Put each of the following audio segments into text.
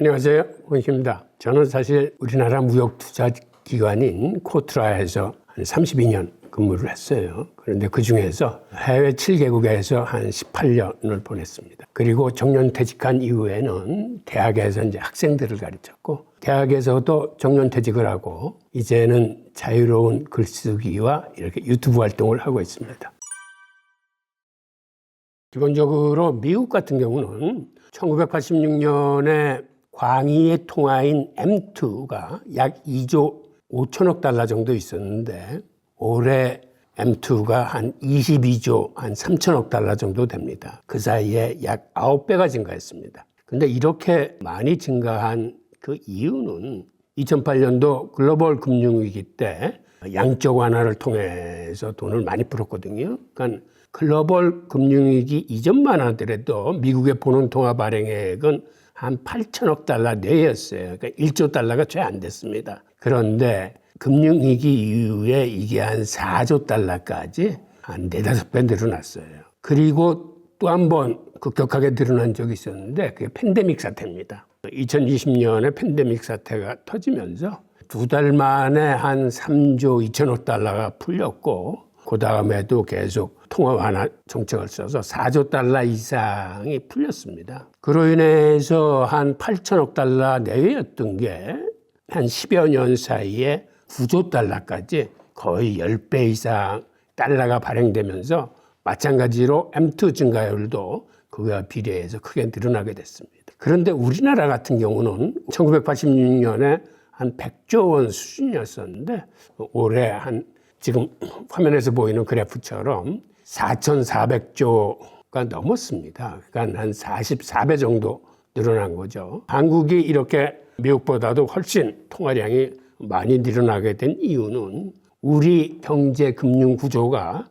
안녕하세요. 원식입니다. 저는 사실 우리나라 무역투자기관인 코트라에서 한 32년 근무를 했어요. 그런데 그 중에서 해외 7개국에서 한 18년을 보냈습니다. 그리고 정년퇴직한 이후에는 대학에서 이제 학생들을 가르쳤고, 대학에서도 정년퇴직을 하고, 이제는 자유로운 글쓰기와 이렇게 유튜브 활동을 하고 있습니다. 기본적으로 미국 같은 경우는 1986년에 광의의 통화인 M2가 약 2조 5천억 달러 정도 있었는데 올해 M2가 한 22조 한 3천억 달러 정도 됩니다. 그 사이에 약 9배가 증가했습니다. 근데 이렇게 많이 증가한 그 이유는 2008년도 글로벌 금융위기 때 양적 완화를 통해서 돈을 많이 풀었거든요. 그러니까 글로벌 금융위기 이전만 하더라도 미국의 본원 통화 발행액은 한 8천억 달러 내였어요. 그러니까 1조 달러가 채 안 됐습니다. 그런데 금융위기 이후에 이게 한 4조 달러까지 한 4-5배 늘어났어요. 그리고 또 한 번 급격하게 늘어난 적이 있었는데 그게 팬데믹 사태입니다. 2020년에 팬데믹 사태가 터지면서 2달 만에 한 3조 2천억 달러가 풀렸고 그 다음에도 계속 통화 완화 정책을 써서 4조 달러 이상이 풀렸습니다. 그로 인해서 한 8천억 달러 내외였던 게 한 10여 년 사이에 9조 달러까지 거의 10배 이상 달러가 발행되면서 마찬가지로 M2 증가율도 그와 비례해서 크게 늘어나게 됐습니다. 그런데 우리나라 같은 경우는 1986년에 한 100조 원 수준이었었는데 올해 한 지금 화면에서 보이는 그래프처럼 4,400조가 넘었습니다. 그러니까 한 44배 정도 늘어난 거죠. 한국이 이렇게 미국보다도 훨씬 통화량이 많이 늘어나게 된 이유는 우리 경제 금융 구조가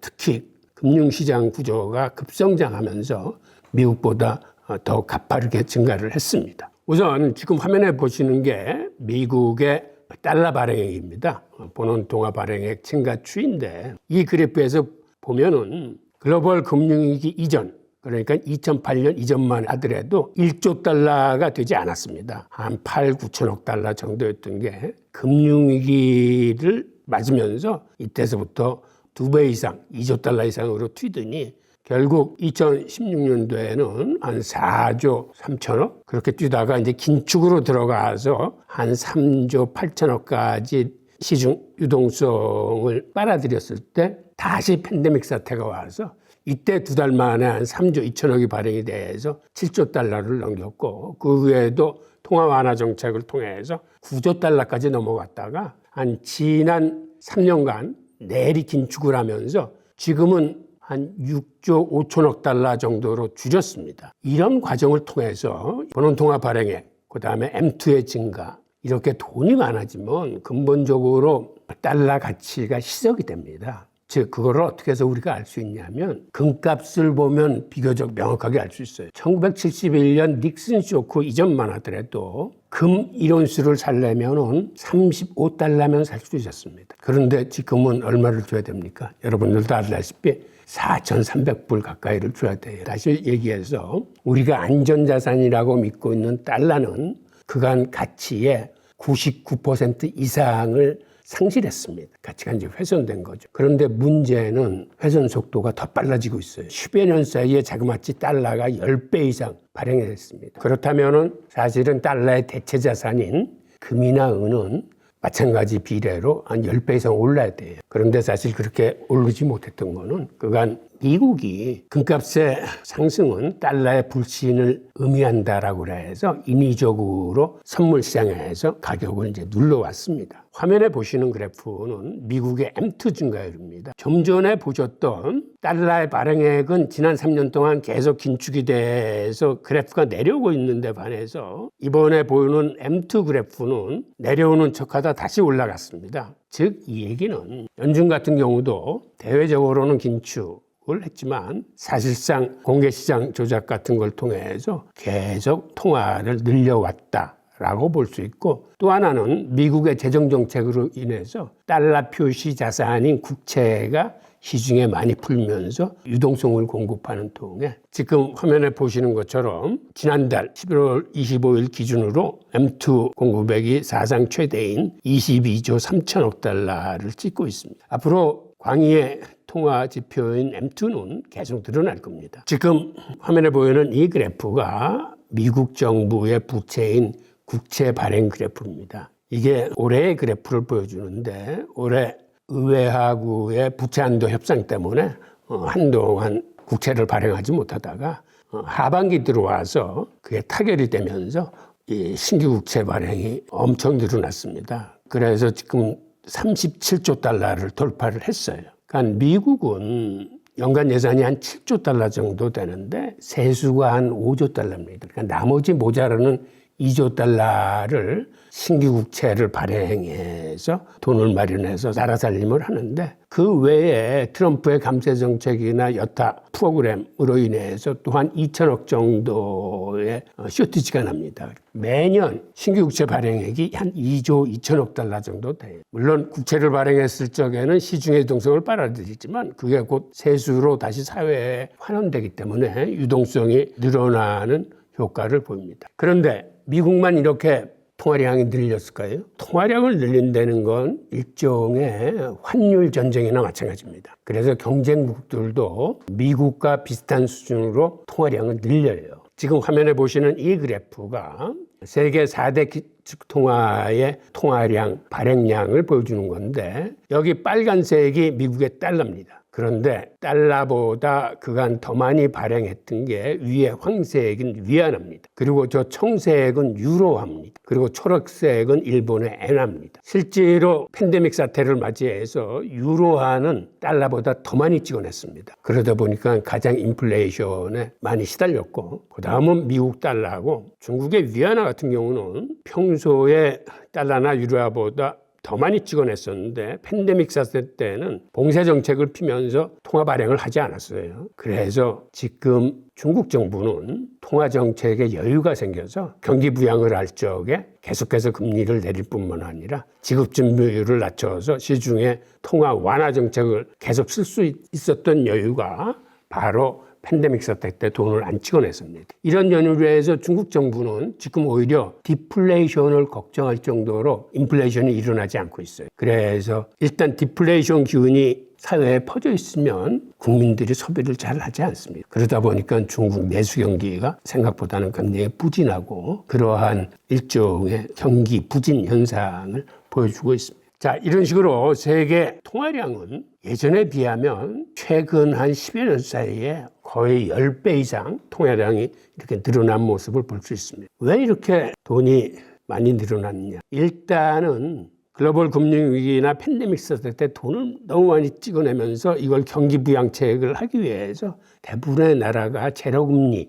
특히 금융시장 구조가 급성장하면서 미국보다 더 가파르게 증가를 했습니다. 우선 지금 화면에 보시는 게 미국의 달러 발행액입니다. 본원 통화 발행액 증가 추인데 이 그래프에서 보면은 글로벌 금융위기 이전, 그러니까 2008년 이전만 하더라도 1조 달러가 되지 않았습니다. 한 8-9천억 달러 정도였던 게 금융위기를 맞으면서 이때서부터 2배 이상, 2조 달러 이상으로 튀더니 결국 2016년도에는 한 4조 3천억 그렇게 뛰다가 이제 긴축으로 들어가서 한 3조 8천억까지 시중 유동성을 빨아들였을 때 다시 팬데믹 사태가 와서 이때 2달 만에 한 3조 2천억이 발행이 돼서 7조 달러를 넘겼고 그 외에도 통화 완화 정책을 통해서 9조 달러까지 넘어갔다가 한 지난 3년간 내리 긴축을 하면서 지금은 한 6조 5천억 달러 정도로 줄였습니다. 이런 과정을 통해서 본원통화 발행액, 그 다음에 M2의 증가, 이렇게 돈이 많아지면 근본적으로 달러 가치가 희석이 됩니다. 즉 그거를 어떻게 해서 우리가 알 수 있냐면 금값을 보면 비교적 명확하게 알 수 있어요. 1971년 닉슨 쇼크 이전만 하더라도 금 1온스를 살려면 35달러면 살 수 있었습니다. 그런데 지금은 얼마를 줘야 됩니까? 여러분들도 알다시피 4,300불 가까이를 줘야 돼요. 다시 얘기해서 우리가 안전자산이라고 믿고 있는 달러는 그간 가치의 99% 이상을 상실했습니다. 가치가 이제 훼손된 거죠. 그런데 문제는 훼손 속도가 더 빨라지고 있어요. 10여 년 사이에 자그마치 달러가 10배 이상 발행이 됐습니다. 그렇다면은 사실은 달러의 대체 자산인 금이나 은은 마찬가지 비례로 한 10배 이상 올라야 돼요. 그런데 사실 그렇게 오르지 못했던 거는 그간 미국이 금값의 상승은 달러의 불신을 의미한다라고 해서 인위적으로 선물 시장에서 가격을 이제 눌러왔습니다. 화면에 보시는 그래프는 미국의 M2 증가율입니다. 좀 전에 보셨던 달러의 발행액은 지난 3년 동안 계속 긴축이 돼서 그래프가 내려오고 있는데 반해서 이번에 보이는 M2 그래프는 내려오는 척하다 다시 올라갔습니다. 즉 이 얘기는 연준 같은 경우도 대외적으로는 긴축을 했지만 사실상 공개시장 조작 같은 걸 통해서 계속 통화를 늘려왔다라고 볼 수 있고 또 하나는 미국의 재정정책으로 인해서 달러 표시 자산인 국채가 시중에 많이 풀면서 유동성을 공급하는 통에 지금 화면에 보시는 것처럼 지난달 11월 25일 기준으로 M2 공급액이 사상 최대인 22조 3천억 달러를 찍고 있습니다. 앞으로 광의의 통화 지표인 M2는 계속 늘어날 겁니다. 지금 화면에 보이는 이 그래프가 미국 정부의 부채인 국채 발행 그래프입니다. 이게 올해의 그래프를 보여주는데 올해 의회하고의 부채 한도 협상 때문에 한동안 국채를 발행하지 못하다가 하반기 들어와서 그게 타결이 되면서 이 신규 국채 발행이 엄청 늘어났습니다. 그래서 지금 37조 달러를 돌파를 했어요. 그러니까 미국은 연간 예산이 한 7조 달러 정도 되는데 세수가 한 5조 달러입니다. 그러니까 나머지 모자라는 2조 달러를 신규 국채를 발행해서 돈을 마련해서 나라 살림을 하는데 그 외에 트럼프의 감세 정책이나 여타 프로그램으로 인해서 또한 2천억 정도의 쇼티지가 납니다. 매년 신규 국채 발행액이 한 2조 2천억 달러 정도 돼요. 물론 국채를 발행했을 적에는 시중의 유동성을 빨아들이지만 그게 곧 세수로 다시 사회에 환원되기 때문에 유동성이 늘어나는 효과를 보입니다. 그런데 미국만 이렇게 통화량이 늘렸을까요? 통화량을 늘린다는 건 일종의 환율 전쟁이나 마찬가지입니다. 그래서 경쟁국들도 미국과 비슷한 수준으로 통화량을 늘려요. 지금 화면에 보시는 이 그래프가 세계 4대 기축통화의 통화량, 발행량을 보여주는 건데 여기 빨간색이 미국의 달러입니다. 그런데 달러보다 그간 더 많이 발행했던 게 위에 황색은 위안화입니다. 그리고 저 청색은 유로화입니다. 그리고 초록색은 일본의 엔화입니다. 실제로 팬데믹 사태를 맞이해서 유로화는 달러보다 더 많이 찍어냈습니다. 그러다 보니까 가장 인플레이션에 많이 시달렸고 그 다음은 미국 달러하고 중국의 위안화 같은 경우는 평소에 달러나 유로화보다 더 많이 찍어냈었는데 팬데믹 사태 때는 봉쇄 정책을 피면서 통화 발행을 하지 않았어요. 그래서 지금 중국 정부는 통화 정책에 여유가 생겨서 경기 부양을 할 적에 계속해서 금리를 내릴 뿐만 아니라 지급 준비율을 낮춰서 시중에 통화 완화 정책을 계속 쓸 수 있었던 여유가 바로 팬데믹 사태 때 돈을 안 찍어냈습니다. 이런 연유로 해서 중국 정부는 지금 오히려 디플레이션을 걱정할 정도로 인플레이션이 일어나지 않고 있어요. 그래서 일단 디플레이션 기운이 사회에 퍼져 있으면 국민들이 소비를 잘 하지 않습니다. 그러다 보니까 중국 내수 경기가 생각보다는 굉장히 부진하고 그러한 일종의 경기 부진 현상을 보여주고 있습니다. 자, 이런 식으로 세계 통화량은 예전에 비하면 최근 한 10여 년 사이에 거의 10배 이상 통화량이 이렇게 늘어난 모습을 볼 수 있습니다. 왜 이렇게 돈이 많이 늘어났느냐? 일단은 글로벌 금융위기나 팬데믹 사태 때 돈을 너무 많이 찍어내면서 이걸 경기 부양책을 하기 위해서 대부분의 나라가 제로금리를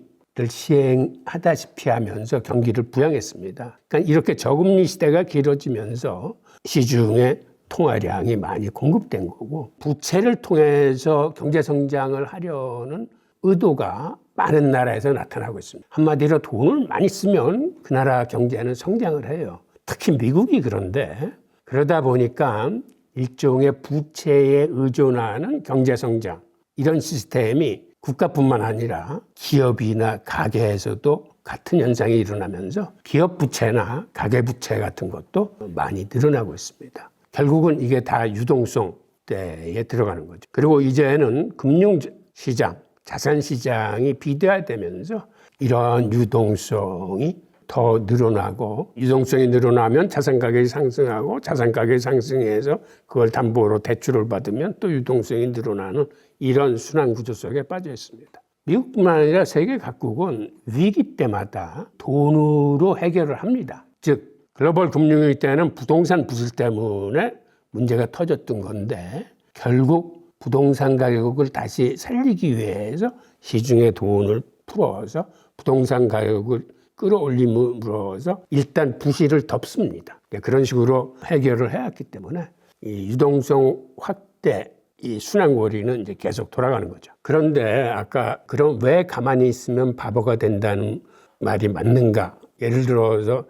시행하다시피 하면서 경기를 부양했습니다. 그러니까 이렇게 저금리 시대가 길어지면서 시중에 통화량이 많이 공급된 거고 부채를 통해서 경제 성장을 하려는 의도가 많은 나라에서 나타나고 있습니다. 한마디로 돈을 많이 쓰면 그 나라 경제는 성장을 해요. 특히 미국이 그런데 그러다 보니까 일종의 부채에 의존하는 경제 성장 이런 시스템이 국가뿐만 아니라 기업이나 가게에서도 같은 현상이 일어나면서 기업 부채나 가계 부채 같은 것도 많이 늘어나고 있습니다. 결국은 이게 다 유동성 때에 들어가는 거죠. 그리고 이제는 금융시장, 자산시장이 비대화되면서 이러한 유동성이 더 늘어나고 유동성이 늘어나면 자산 가격이 상승하고 자산 가격이 상승해서 그걸 담보로 대출을 받으면 또 유동성이 늘어나는 이런 순환 구조 속에 빠져 있습니다. 미국뿐만 아니라 세계 각국은 위기 때마다 돈으로 해결을 합니다. 즉 글로벌 금융위기 때는 부동산 부실 때문에 문제가 터졌던 건데 결국 부동산 가격을 다시 살리기 위해서 시중에 돈을 풀어서 부동산 가격을 끌어올림으로써 일단 부실을 덮습니다. 그런 식으로 해결을 해왔기 때문에 이 유동성 확대 이 순환고리는 이제 계속 돌아가는 거죠. 그런데 아까 그럼 왜 가만히 있으면 바보가 된다는 말이 맞는가? 예를 들어서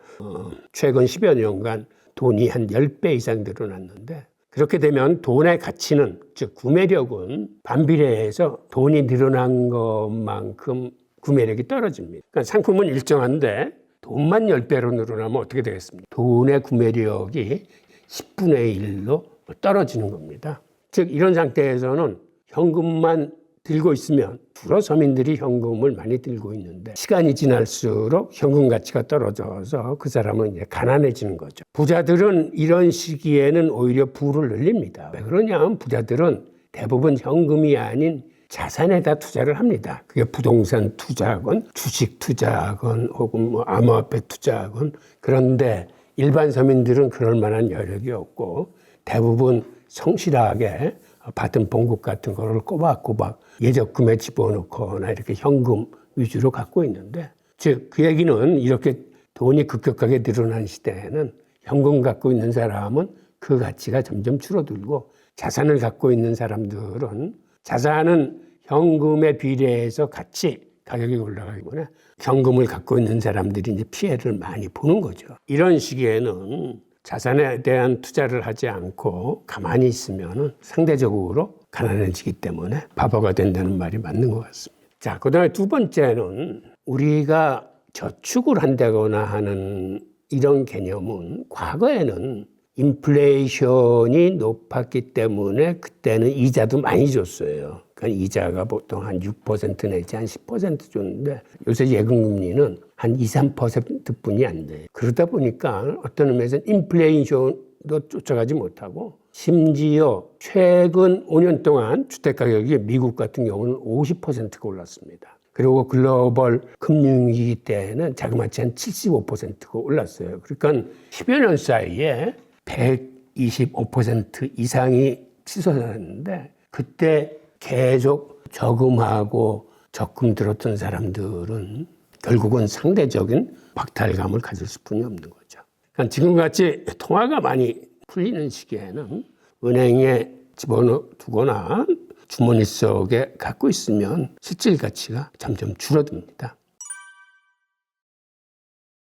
최근 10여 년간 돈이 한 10배 이상 늘어났는데 그렇게 되면 돈의 가치는, 즉 구매력은 반비례해서 돈이 늘어난 것만큼 구매력이 떨어집니다. 그러니까 상품은 일정한데 돈만 10배로 늘어나면 어떻게 되겠습니까? 돈의 구매력이 10분의 1로 떨어지는 겁니다. 즉 이런 상태에서는 현금만 들고 있으면 주로 서민들이 현금을 많이 들고 있는데 시간이 지날수록 현금 가치가 떨어져서 그 사람은 이제 가난해지는 거죠. 부자들은 이런 시기에는 오히려 부를 늘립니다. 왜 그러냐면 부자들은 대부분 현금이 아닌 자산에다 투자를 합니다. 그게 부동산 투자건 주식 투자건 혹은 뭐 암호화폐 투자건. 그런데 일반 서민들은 그럴 만한 여력이 없고 대부분 성실하게 받은 봉급 같은 거를 꼬박꼬박 예적금에 집어넣거나 이렇게 현금 위주로 갖고 있는데, 즉 그 얘기는 이렇게 돈이 급격하게 늘어난 시대에는 현금 갖고 있는 사람은 그 가치가 점점 줄어들고 자산을 갖고 있는 사람들은 자산은 현금에 비례해서 가격이 올라가기 때문에 현금을 갖고 있는 사람들이 이제 피해를 많이 보는 거죠. 이런 시기에는 자산에 대한 투자를 하지 않고 가만히 있으면 상대적으로 가난해지기 때문에 바보가 된다는 말이 맞는 것 같습니다. 자, 그 다음에 두 번째는 우리가 저축을 한다거나 하는 이런 개념은 과거에는 인플레이션이 높았기 때문에 그때는 이자도 많이 줬어요. 그러니까 이자가 보통 한 6% 내지 한 10% 줬는데 요새 예금금리는 한 2, 3%뿐이 안 돼요. 그러다 보니까 어떤 의미에서는 인플레이션도 쫓아가지 못하고 심지어 최근 5년 동안 주택가격이 미국 같은 경우는 50%가 올랐습니다. 그리고 글로벌 금융위기 때는 자그마치 한 75%가 올랐어요. 그러니까 10여 년 사이에 125% 이상이 치솟았는데 그때 계속 저금하고 적금 들었던 사람들은 결국은 상대적인 박탈감을 가질 수뿐이 없는 거죠. 그러니까 지금같이 통화가 많이 풀리는 시기에는 은행에 집어두거나 주머니 속에 갖고 있으면 실질 가치가 점점 줄어듭니다.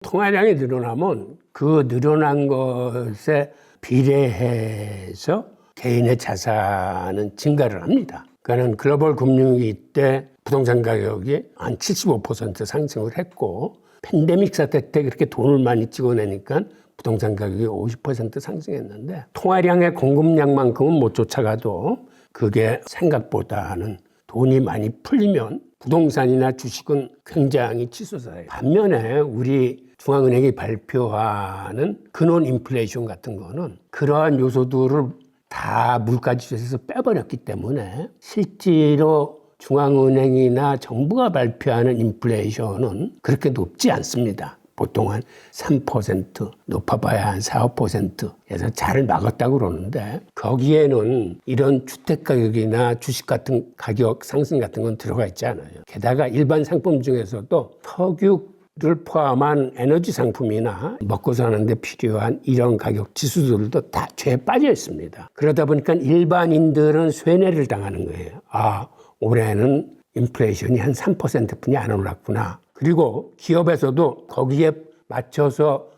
통화량이 늘어나면 그 늘어난 것에 비례해서 개인의 자산은 증가를 합니다. 그러니까 글로벌 금융위기 때 부동산 가격이 한 75% 상승을 했고 팬데믹 사태 때 그렇게 돈을 많이 찍어내니까 부동산 가격이 50% 상승했는데 통화량의 공급량만큼은 못 쫓아가도 그게 생각보다는 돈이 많이 풀리면 부동산이나 주식은 굉장히 치솟아요. 반면에 우리 중앙은행이 발표하는 근원 인플레이션 같은 거는 그러한 요소들을 다 물가지수에서 빼버렸기 때문에 실제로 중앙은행이나 정부가 발표하는 인플레이션은 그렇게 높지 않습니다. 보통 한 3%, 높아봐야 한 4, 5%에서 잘 막았다고 그러는데 거기에는 이런 주택가격이나 주식 같은 가격 상승 같은 건 들어가 있지 않아요. 게다가 일반 상품 중에서도 석유를 포함한 에너지 상품이나 먹고 사는데 필요한 이런 가격 지수들도 다 죄에 빠져 있습니다. 그러다 보니까 일반인들은 쇠뇌를 당하는 거예요. 아, 올해는 인플레이션이 한 3%뿐이 안 올랐구나. 그리고 기업에서도 거기에 맞춰서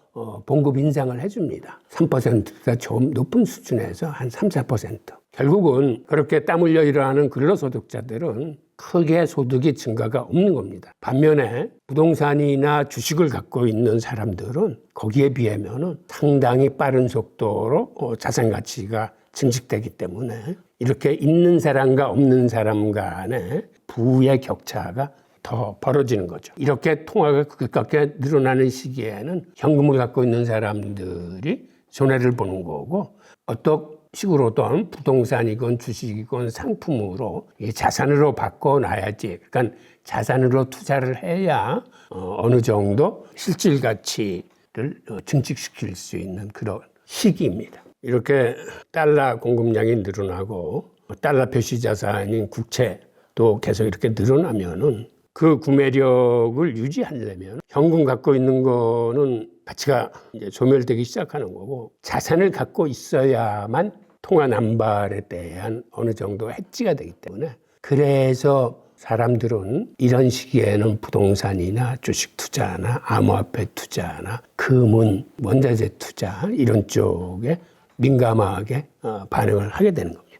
봉급 인상을 해줍니다. 3%가 좀 높은 수준에서 한 3, 4%. 결국은 그렇게 땀 흘려 일하는 근로소득자들은 크게 소득이 증가가 없는 겁니다. 반면에 부동산이나 주식을 갖고 있는 사람들은 거기에 비하면 상당히 빠른 속도로 자산 가치가 증식되기 때문에 이렇게 있는 사람과 없는 사람 간의 부의 격차가 더 벌어지는 거죠. 이렇게 통화가 급격하게 늘어나는 시기에는 현금을 갖고 있는 사람들이 손해를 보는 거고 어떤 식으로든 부동산이건 주식이건 상품으로 자산으로 바꿔놔야지. 그러니까 자산으로 투자를 해야 어느 정도 실질 가치를 증식시킬 수 있는 그런 시기입니다. 이렇게 달러 공급량이 늘어나고 달러 표시 자산인 국채도 계속 이렇게 늘어나면은 그 구매력을 유지하려면 현금 갖고 있는 거는 가치가 이제 소멸되기 시작하는 거고 자산을 갖고 있어야만 통화 남발에 대한 어느 정도 해지가 되기 때문에 그래서 사람들은 이런 시기에는 부동산이나 주식 투자나 암호화폐 투자나 금은 원자재 투자 이런 쪽에 민감하게 반응을 하게 되는 겁니다.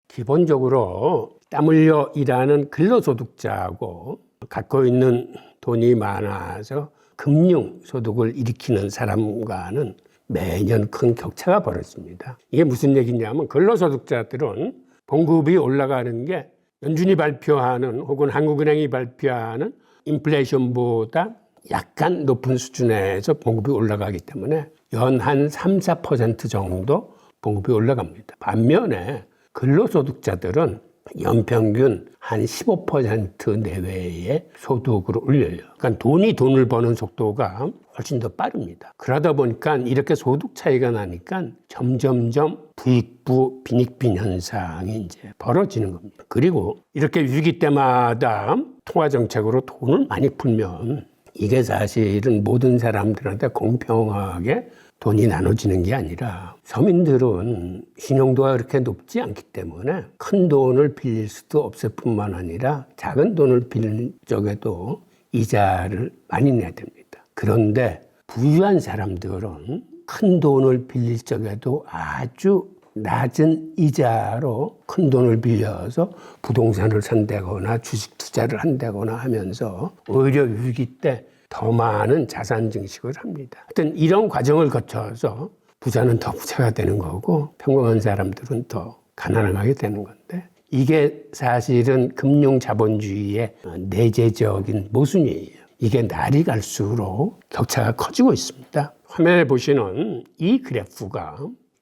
기본적으로 땀 흘려 일하는 근로소득자하고 갖고 있는 돈이 많아서 금융소득을 일으키는 사람과는 매년 큰 격차가 벌어집니다. 이게 무슨 얘기냐면 근로소득자들은 봉급이 올라가는 게 연준이 발표하는 혹은 한국은행이 발표하는 인플레이션보다 약간 높은 수준에서 봉급이 올라가기 때문에 연 한 3, 4% 정도 봉급이 올라갑니다. 반면에 근로소득자들은 연평균 한 15% 내외의 소득으로 올려요. 그러니까 돈을 버는 속도가 훨씬 더 빠릅니다. 그러다 보니까 이렇게 소득 차이가 나니까 점점점 부익부 빈익빈 현상이 이제 벌어지는 겁니다. 그리고 이렇게 위기 때마다 통화 정책으로 돈을 많이 풀면 이게 사실은 모든 사람들한테 공평하게 돈이 나눠지는 게 아니라 서민들은 신용도가 그렇게 높지 않기 때문에 큰 돈을 빌릴 수도 없을 뿐만 아니라 작은 돈을 빌릴 적에도 이자를 많이 내야 됩니다. 그런데 부유한 사람들은 큰 돈을 빌릴 적에도 아주 낮은 이자로 큰 돈을 빌려서 부동산을 산다거나 주식 투자를 한다거나 하면서 오히려 위기 때 더 많은 자산 증식을 합니다. 하여튼 이런 과정을 거쳐서 부자는 더 부자가 되는 거고 평범한 사람들은 더 가난하게 되는 건데 이게 사실은 금융 자본주의의 내재적인 모순이에요. 이게 날이 갈수록 격차가 커지고 있습니다. 화면에 보시는 이 그래프가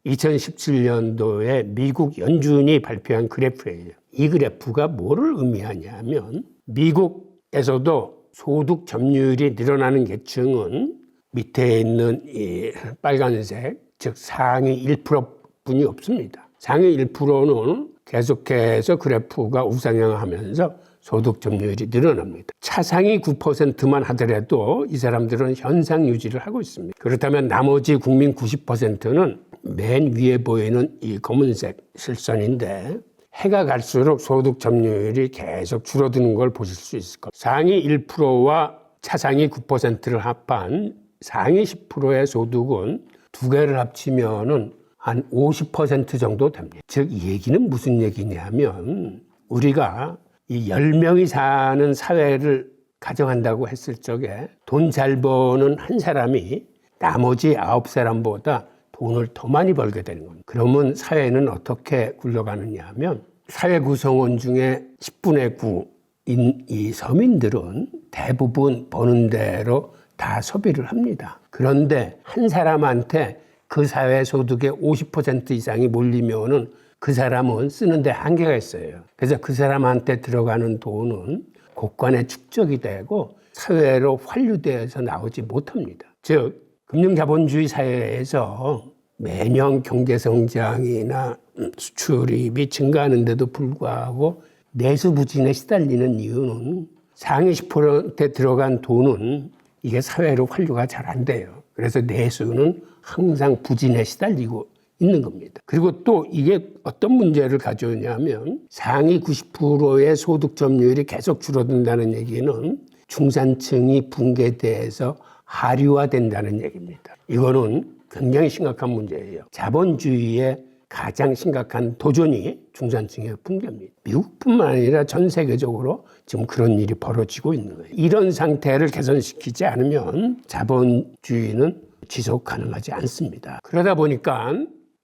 2017년도에 미국 연준이 발표한 그래프예요. 이 그래프가 뭐를 의미하냐면 미국에서도 소득 점유율이 늘어나는 계층은 밑에 있는 이 빨간색, 즉 상위 1%뿐이 없습니다. 상위 1%는 계속해서 그래프가 우상향하면서 소득 점유율이 늘어납니다. 차상위 9%만 하더라도 이 사람들은 현상 유지를 하고 있습니다. 그렇다면 나머지 국민 90%는 맨 위에 보이는 이 검은색 실선인데 해가 갈수록 소득 점유율이 계속 줄어드는 걸 보실 수 있을 겁니다. 상위 1%와 차상위 9%를 합한 상위 10%의 소득은 두 개를 합치면은 한 50% 정도 됩니다. 즉, 이 얘기는 무슨 얘기냐면 우리가 이 10명이 사는 사회를 가정한다고 했을 적에 돈 잘 버는 한 사람이 나머지 9사람보다 돈을 더 많이 벌게 되는 겁니다. 그러면 사회는 어떻게 굴러가느냐 하면 사회 구성원 중에 10분의 9인 이 서민들은 대부분 버는 대로 다 소비를 합니다. 그런데 한 사람한테 그 사회 소득의 50% 이상이 몰리면은 그 사람은 쓰는데 한계가 있어요. 그래서 그 사람한테 들어가는 돈은 곳간에 축적이 되고 사회로 환류되어서 나오지 못합니다. 즉 금융자본주의 사회에서 매년 경제성장이나 수출입이 증가하는데도 불구하고 내수 부진에 시달리는 이유는 상위 10%에 들어간 돈은 이게 사회로 환류가 잘 안 돼요. 그래서 내수는 항상 부진에 시달리고 있는 겁니다. 그리고 또 이게 어떤 문제를 가져오냐면 상위 90%의 소득 점유율이 계속 줄어든다는 얘기는 중산층이 붕괴돼서 하류화된다는 얘기입니다. 이거는 굉장히 심각한 문제예요. 자본주의의 가장 심각한 도전이 중산층의 붕괴입니다. 미국뿐만 아니라 전 세계적으로 지금 그런 일이 벌어지고 있는 거예요. 이런 상태를 개선시키지 않으면 자본주의는 지속 가능하지 않습니다. 그러다 보니까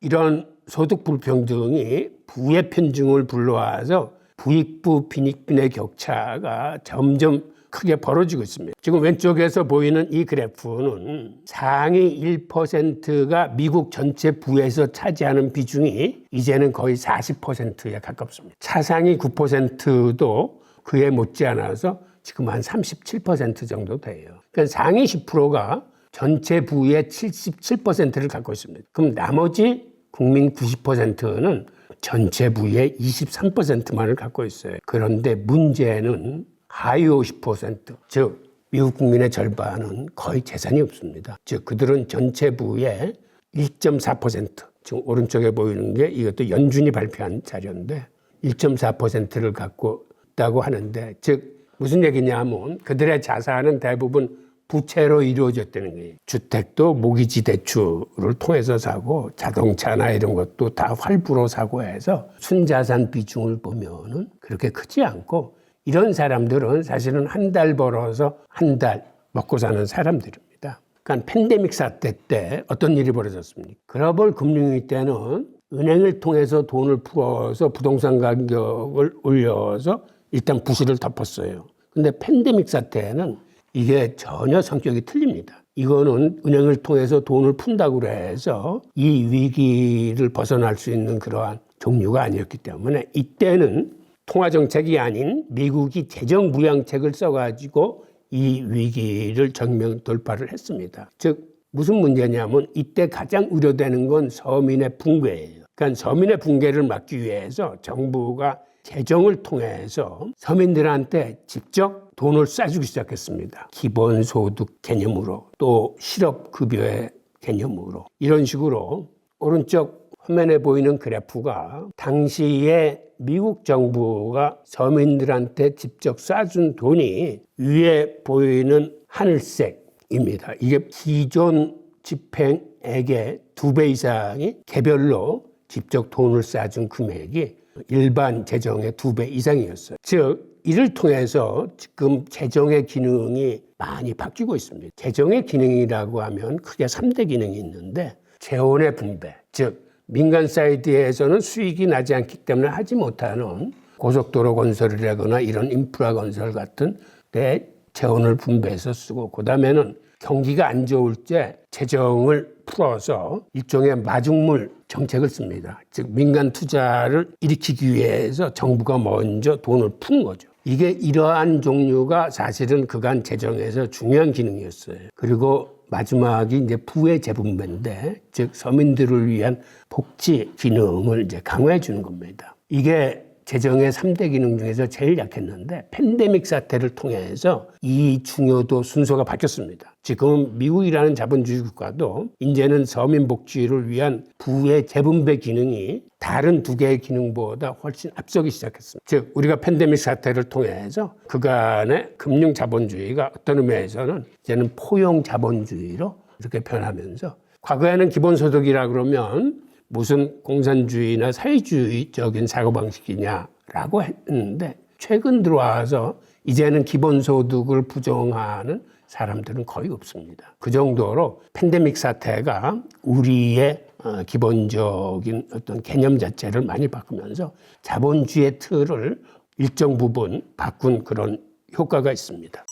이런 소득 불평등이 부의 편중을 불러와서 부익부 빈익빈의 격차가 점점 크게 벌어지고 있습니다. 지금 왼쪽에서 보이는 이 그래프는 상위 1%가 미국 전체 부에서 차지하는 비중이 이제는 거의 40%에 가깝습니다. 차상위 9%도 그에 못지않아서 지금 한 37% 정도 돼요. 그러니까 상위 10%가 전체 부의 77%를 갖고 있습니다. 그럼 나머지 국민 90%는 전체 부의 23%만을 갖고 있어요. 그런데 문제는 하위 50%, 즉 미국 국민의 절반은 거의 재산이 없습니다. 즉 그들은 전체 부의 1.4%, 지금 오른쪽에 보이는 게 이것도 연준이 발표한 자료인데 1.4%를 갖고 있다고 하는데 즉 무슨 얘기냐 하면 그들의 자산은 대부분 부채로 이루어졌다는 거예요. 주택도 모기지 대출을 통해서 사고 자동차나 이런 것도 다 활부로 사고 해서 순자산 비중을 보면은 그렇게 크지 않고 이런 사람들은 사실은 한 달 벌어서 한 달 먹고 사는 사람들입니다. 그러니까 팬데믹 사태 때 어떤 일이 벌어졌습니까? 글로벌 금융위기 때는 은행을 통해서 돈을 풀어서 부동산 가격을 올려서 일단 부실을 덮었어요. 근데 팬데믹 사태에는 이게 전혀 성격이 틀립니다. 이거는 은행을 통해서 돈을 푼다고 해서 이 위기를 벗어날 수 있는 그러한 종류가 아니었기 때문에 이때는 통화정책이 아닌 미국이 재정부양책을 써가지고 이 위기를 정면 돌파를 했습니다. 즉 무슨 문제냐면 이때 가장 우려되는 건 서민의 붕괴예요. 그러니까 서민의 붕괴를 막기 위해서 정부가 재정을 통해서 서민들한테 직접 돈을 쏴주기 시작했습니다. 기본소득 개념으로 또 실업급여의 개념으로 이런 식으로 오른쪽 화면에 보이는 그래프가 당시에 미국 정부가 서민들한테 직접 쏴준 돈이 위에 보이는 하늘색입니다. 이게 기존 집행액의 2배 이상이 개별로 직접 돈을 쏴준 금액이 일반 재정의 2배 이상이었어요. 즉 이를 통해서 지금 재정의 기능이 많이 바뀌고 있습니다. 재정의 기능이라고 하면 크게 3대 기능이 있는데 재원의 분배, 즉 민간 사이드에서는 수익이 나지 않기 때문에 하지 못하는 고속도로 건설이라거나 이런 인프라 건설 같은 데 재원을 분배해서 쓰고 그다음에는 경기가 안 좋을 때 재정을 풀어서 일종의 마중물 정책을 씁니다. 즉 민간 투자를 일으키기 위해서 정부가 먼저 돈을 푸는 거죠. 이게 이러한 종류가 사실은 그간 재정에서 중요한 기능이었어요. 그리고 마지막이 이제 부의 재분배인데, 즉 서민들을 위한 복지 기능을 이제 강화해 주는 겁니다. 이게 재정의 3대 기능 중에서 제일 약했는데 팬데믹 사태를 통해서 이 중요도 순서가 바뀌었습니다. 지금 미국이라는 자본주의 국가도 이제는 서민 복지를 위한 부의 재분배 기능이 다른 2개의 기능보다 훨씬 앞서기 시작했습니다. 즉 우리가 팬데믹 사태를 통해서 그간의 금융 자본주의가 어떤 의미에서는 이제는 포용 자본주의로 이렇게 변하면서, 과거에는 기본소득이라 그러면 무슨 공산주의나 사회주의적인 사고방식이냐라고 했는데 최근 들어와서 이제는 기본소득을 부정하는 사람들은 거의 없습니다. 그 정도로 팬데믹 사태가 우리의 기본적인 어떤 개념 자체를 많이 바꾸면서 자본주의의 틀을 일정 부분 바꾼 그런 효과가 있습니다.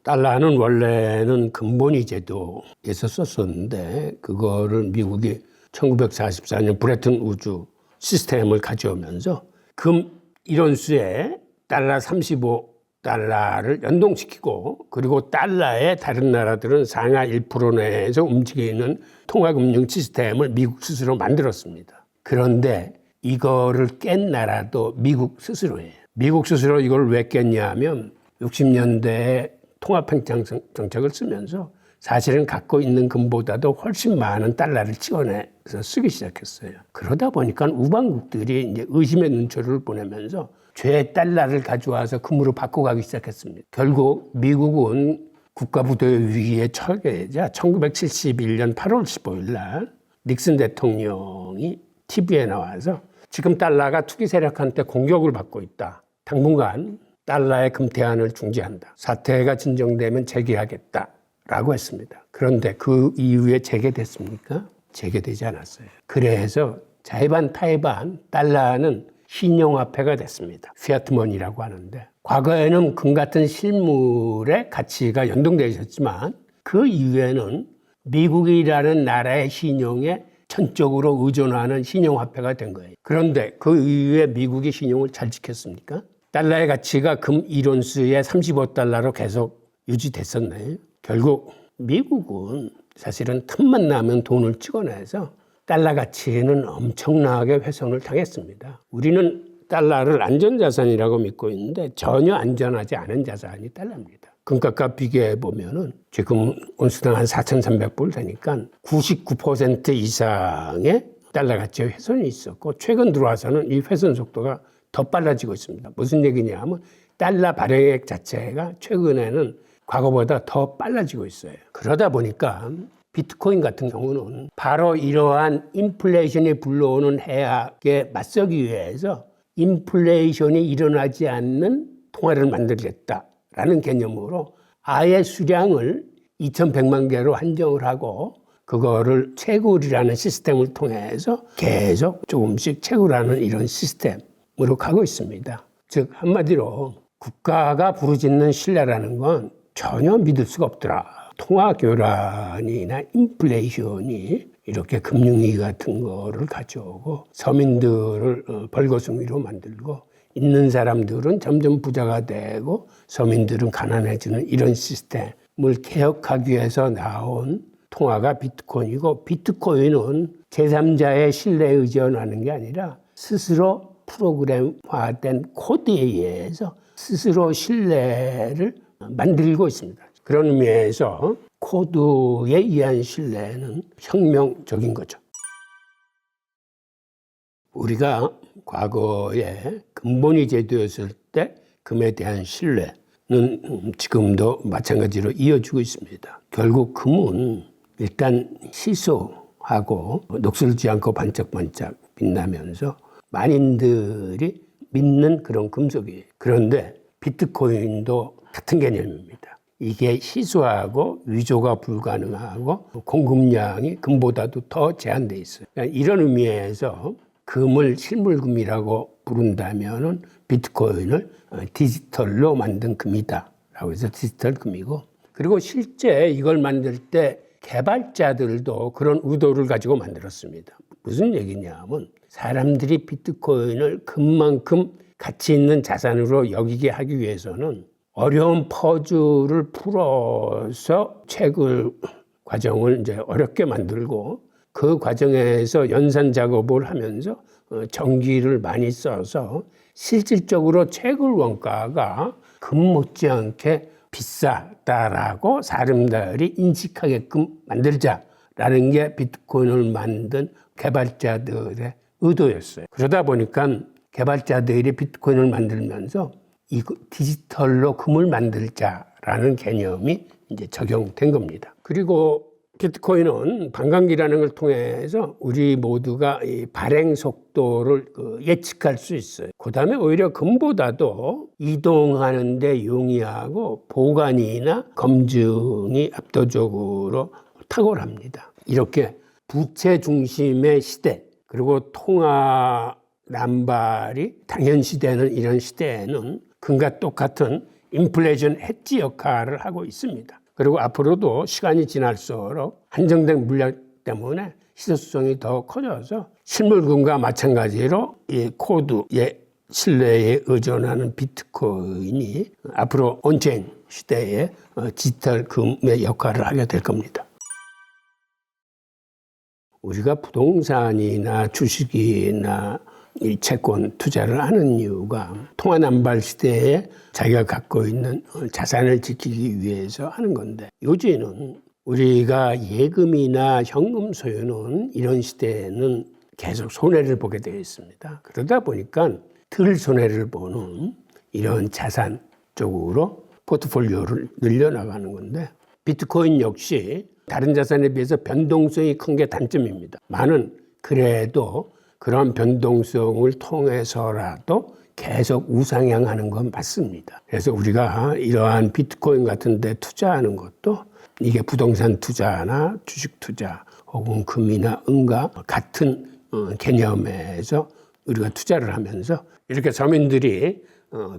달러는 원래는 금본위 제도에서 썼었는데 그거를 미국이 1944년 브레튼 우주 시스템을 가져오면서 금 1온수에 달러 35달러를 연동시키고, 그리고 달러에 다른 나라들은 상하 1% 내에서 움직이는 통화금융 시스템을 미국 스스로 만들었습니다. 그런데 이거를 깬 나라도 미국 스스로예요. 미국 스스로 이걸 왜 깼냐 하면 60년대에 통합팽창 정책을 쓰면서 사실은 갖고 있는 금보다도 훨씬 많은 달러를 찍어내서 쓰기 시작했어요. 그러다 보니까 우방국들이 이제 의심의 눈초리를 보내면서 죄 달러를 가져와서 금으로 바꿔가기 시작했습니다. 결국 미국은 국가부도의 위기에 처하자 1971년 8월 15일 날 닉슨 대통령이 TV에 나와서 지금 달러가 투기 세력한테 공격을 받고 있다. 당분간 달러의 금태환을 중지한다. 사태가 진정되면 재개하겠다라고 했습니다. 그런데 그 이후에 재개됐습니까? 재개되지 않았어요. 그래서 자의반 타의반 달러는 신용화폐가 됐습니다. 피아트머니라고 하는데, 과거에는 금 같은 실물의 가치가 연동되어 있었지만 그 이후에는 미국이라는 나라의 신용에 전적으로 의존하는 신용화폐가 된 거예요. 그런데 그 이후에 미국이 신용을 잘 지켰습니까? 달러의 가치가 금 1온수에 35달러로 계속 유지됐었나요? 결국 미국은 사실은 틈만 나면 돈을 찍어내서 달러 가치는 엄청나게 훼손을 당했습니다. 우리는 달러를 안전자산이라고 믿고 있는데 전혀 안전하지 않은 자산이 달러입니다. 금값과 비교해 보면은 지금 온수당 한 4,300불 되니까 99% 이상의 달러 가치의 훼손이 있었고, 최근 들어와서는 이 훼손 속도가 더 빨라지고 있습니다. 무슨 얘기냐 하면 달러 발행액 자체가 최근에는 과거보다 더 빨라지고 있어요. 그러다 보니까 비트코인 같은 경우는 바로 이러한 인플레이션이 불러오는 해악에 맞서기 위해서 인플레이션이 일어나지 않는 통화를 만들겠다라는 개념으로 아예 수량을 2,100만 개로 한정을 하고 그거를 채굴이라는 시스템을 통해서 계속 조금씩 채굴하는 이런 시스템으로 가고 있습니다. 즉 한마디로 국가가 부르짖는 신뢰라는 건 전혀 믿을 수가 없더라. 통화 교란이나 인플레이션이 이렇게 금융위기 같은 거를 가져오고 서민들을 벌거숭이로 만들고 있는 사람들은 점점 부자가 되고 서민들은 가난해지는 이런 시스템을 개혁하기 위해서 나온 통화가 비트코인이고, 비트코인은 제3자의 신뢰에 의존하는 게 아니라 스스로 프로그램화된 코드에 의해서 스스로 신뢰를 만들고 있습니다. 그런 의미에서 코드에 의한 신뢰는 혁명적인 거죠. 우리가 과거에 금본위 제도였을 때 금에 대한 신뢰는 지금도 마찬가지로 이어지고 있습니다. 결국 금은 일단 희소하고 녹슬지 않고 반짝반짝 빛나면서 만인들이 믿는 그런 금속이에요. 그런데 비트코인도 같은 개념입니다. 이게 희소하고 위조가 불가능하고 공급량이 금보다도 더 제한돼 있어요. 그러니까 이런 의미에서 금을 실물금이라고 부른다면은 비트코인을 디지털로 만든 금이다라고 해서 디지털 금이고, 그리고 실제 이걸 만들 때 개발자들도 그런 의도를 가지고 만들었습니다. 무슨 얘기냐면 사람들이 비트코인을 금만큼 가치 있는 자산으로 여기게 하기 위해서는 어려운 퍼즐을 풀어서 채굴 과정을 이제 어렵게 만들고, 그 과정에서 연산 작업을 하면서 전기를 많이 써서 실질적으로 채굴 원가가 금 못지않게 비싸다라고 사람들이 인식하게끔 만들자라는 게 비트코인을 만든 개발자들의 의도였어요. 그러다 보니까 개발자들이 비트코인을 만들면서 이 디지털로 금을 만들자라는 개념이 이제 적용된 겁니다. 그리고 비트코인은 반감기라는 걸 통해서 우리 모두가 이 발행 속도를 예측할 수 있어요. 그 다음에 오히려 금보다도 이동하는 데 용이하고 보관이나 검증이 압도적으로 탁월합니다. 이렇게 부채 중심의 시대, 그리고 통화 남발이 당연시되는 이런 시대에는 금과 똑같은 인플레이션 해지 역할을 하고 있습니다. 그리고 앞으로도 시간이 지날수록 한정된 물량 때문에 희소성이 더 커져서 실물금과 마찬가지로 이 코드의 신뢰에 의존하는 비트코인이 앞으로 온체인 시대에 디지털 금의 역할을 하게 될 겁니다. 우리가 부동산이나 주식이나 이 채권 투자를 하는 이유가 통화남발 시대에 자기가 갖고 있는 자산을 지키기 위해서 하는 건데, 요즘은 우리가 예금이나 현금 소유는 이런 시대에는 계속 손해를 보게 되어 있습니다. 그러다 보니까 덜 손해를 보는 이런 자산 쪽으로 포트폴리오를 늘려나가는 건데, 비트코인 역시 다른 자산에 비해서 변동성이 큰 게 단점입니다. 많은 그래도 그런 변동성을 통해서라도 계속 우상향하는 건 맞습니다. 그래서 우리가 이러한 비트코인 같은 데 투자하는 것도 이게 부동산 투자나 주식 투자 혹은 금이나 은과 같은 개념에서 우리가 투자를 하면서 이렇게 서민들이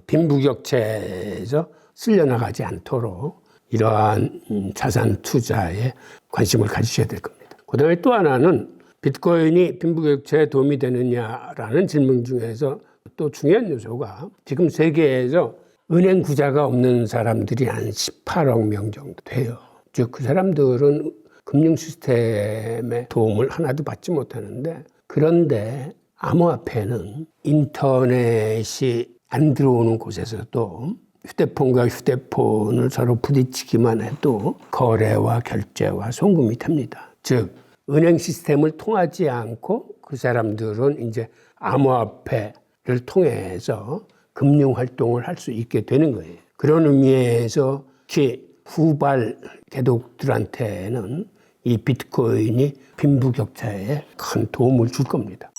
빈부격차에서 쓸려나가지 않도록 이러한 자산 투자에 관심을 가지셔야 될 겁니다. 그 다음에 또 하나는 비트코인이 빈부격차에 도움이 되느냐라는 질문 중에서 또 중요한 요소가, 지금 세계에서 은행 구자가 없는 사람들이 한 18억 명 정도 돼요. 즉 그 사람들은 금융 시스템의 도움을 하나도 받지 못하는데, 그런데 암호화폐는 인터넷이 안 들어오는 곳에서도 휴대폰과 휴대폰을 서로 부딪히기만 해도 거래와 결제와 송금이 됩니다. 즉 은행 시스템을 통하지 않고 그 사람들은 이제 암호화폐를 통해서 금융 활동을 할 수 있게 되는 거예요. 그런 의미에서 특히 후발 개독들한테는 이 비트코인이 빈부격차에 큰 도움을 줄 겁니다.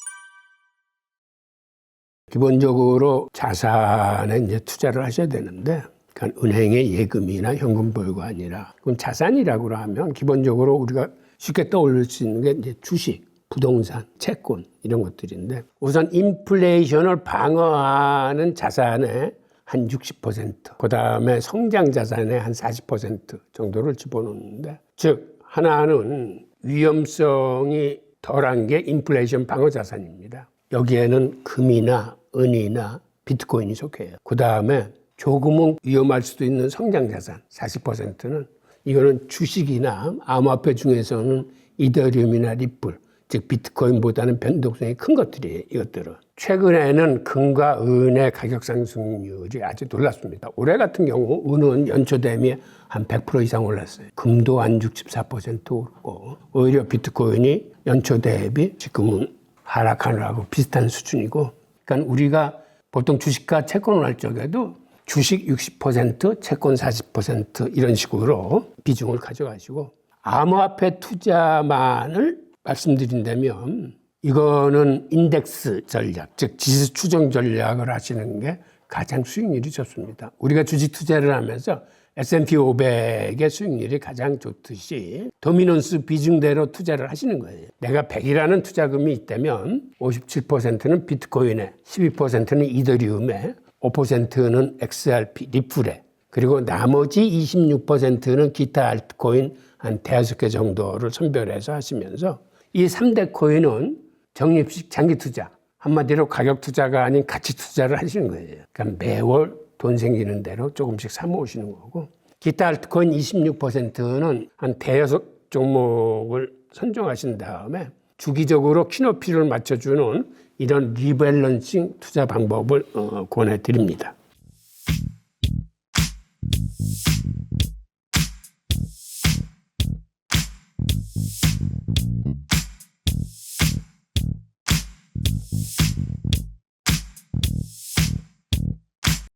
기본적으로 자산에 이제 투자를 하셔야 되는데, 그러니까 은행의 예금이나 현금 보유가 아니라, 그럼 자산이라고 하면 기본적으로 우리가 쉽게 떠올릴 수 있는 게 이제 주식, 부동산, 채권 이런 것들인데, 우선 인플레이션을 방어하는 자산의 한 60%, 그 다음에 성장 자산의 한 40% 정도를 집어넣는데, 즉 하나는 위험성이 덜한 게 인플레이션 방어 자산입니다. 여기에는 금이나 은이나 비트코인이 속해요. 그 다음에 조금은 위험할 수도 있는 성장 자산 40%는 이거는 주식이나 암호화폐 중에서는 이더리움이나 리플, 즉 비트코인보다는 변동성이 큰 것들이에요. 이것들은 최근에는 금과 은의 가격 상승률이 아주 놀랍습니다. 올해 같은 경우 은은 연초 대비 한 100% 이상 올랐어요. 금도 한 64% 오르고, 오히려 비트코인이 연초 대비 지금은 하락하느라고 비슷한 수준이고, 그러니까 우리가 보통 주식과 채권을 할 적에도 주식 60%, 채권 40% 이런 식으로 비중을 가져가시고, 암호화폐 투자만을 말씀드린다면 이거는 인덱스 전략, 즉 지수 추정 전략을 하시는 게 가장 수익률이 좋습니다. 우리가 주식 투자를 하면서 S&P 500의 수익률이 가장 좋듯이 도미넌스 비중대로 투자를 하시는 거예요. 내가 100이라는 투자금이 있다면 57%는 비트코인에, 12%는 이더리움에, 5%는 XRP, 리플에, 그리고 나머지 26%는 기타 알트코인 한 5개 정도를 선별해서 하시면서 이 3대 코인은 적립식 장기 투자, 한마디로 가격 투자가 아닌 가치 투자를 하시는 거예요. 그러니까 매월 돈 생기는 대로 조금씩 사모으시는 거고, 기타 알트코인 26%는 한 대여섯 종목을 선정하신 다음에 주기적으로 키높이를 맞춰주는 이런 리밸런싱 투자 방법을 권해드립니다.